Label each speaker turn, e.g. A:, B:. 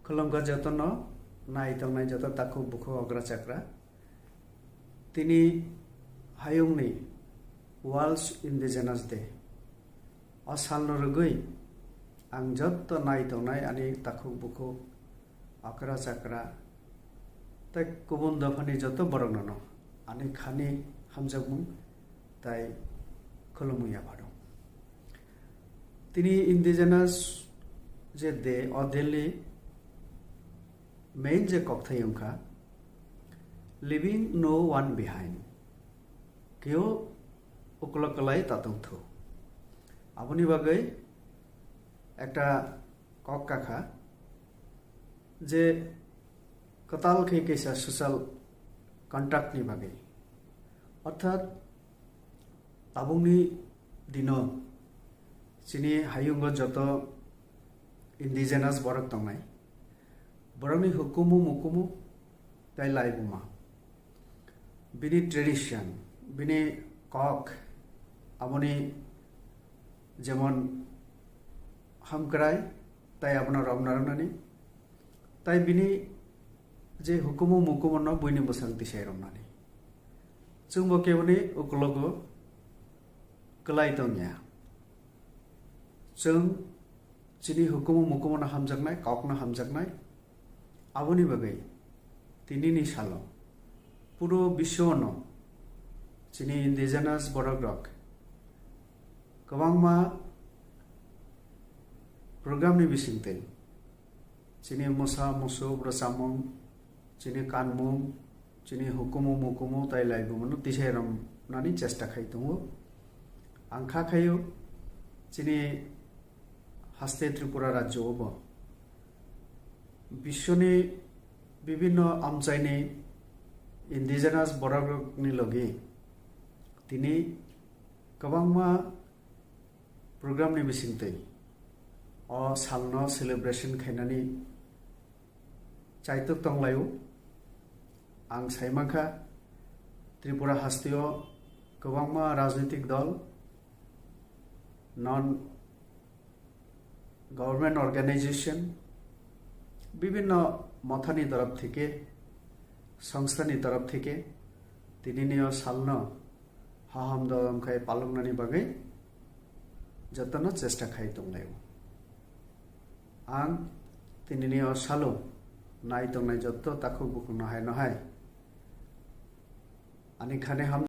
A: खुलुमगा जतनो नायतंनाय जत ताखु बुखु अग्रा चक्रा तिनी हायुंनि world indigenous day असालनो रगुई आं जत नायतंनाय आनि ताखु बुखु अग्रा चक्रा तै गुबुन दफानि जत बरंनो आनि खानि हामजगमुं तै खुलुमुया भादों तिनी इंडिजिनस जे दे अदेलि मेन जे कक्थायंखा लिविंग नो वन बिहाइंड केओ उकलकलाई तातंथु आबुनि बागै एकटा কক काखा जे कताल खे कैसा सोशल कन्ट्राक्ट नि बागै अर्थात ताबुंनि दिनो चिनि हायुंग जत इंडिजिनस बरक तंनाय बरकनि हुकुमु मुकुमु ताइ लाइबुमा बिनि ट्रेडिशन बिनि কক आबुनि जेमन हामक्राय ताइ आबुना रमनारनानि ताइ बिनि जे हुकुमु मुकुमु न बुइनि बसांति सायरमनानि जों बकेबनि उकलगो कलाइतंया जों चिनि हुकुमु मुकुमु न हामजागनाय কক न हामजागनाय आबुनि बागै तिनिनि सालो पुरो विश्वनो चिनि इंडिजिनस बरक गोबांमा प्रग्रामनि बिसिंते चिनि मोसा मुसु ब्रसामुं चिनि कानमुं चिनि हुकुमु मुकुमु ताइ लाइबुमनु तिसायरम नानि चेष्टा खायतंगो आंखा खायो चिनि हास्ते त्रिपुरा राज्योबो विश्वनि विभिन्न आमचाइनि इंडिजिनस बरकनि लगे तिनि गोबांमा प्रग्रामनि बिसिंते अ सालनो सेलिब्रेशन खायनानि चाइतक तंलायो आं साइमाखा त्रिपुरा हास्तेयाव गोबांमा राजनीतिक दल नन गवर्नमेंट अर्गेनाइजेशन विभिन्न मथानि तरफ थेके संस्थानि तरफ थेके तिनिनि सालनो हाहाम दमखाय पालंनानि बागै जतन चेष्टा खाय तंलायो आं तिनिनि सालो नायतंनाय जत्त ताखु बुखुनो हाय नहाय आनि खाने हाम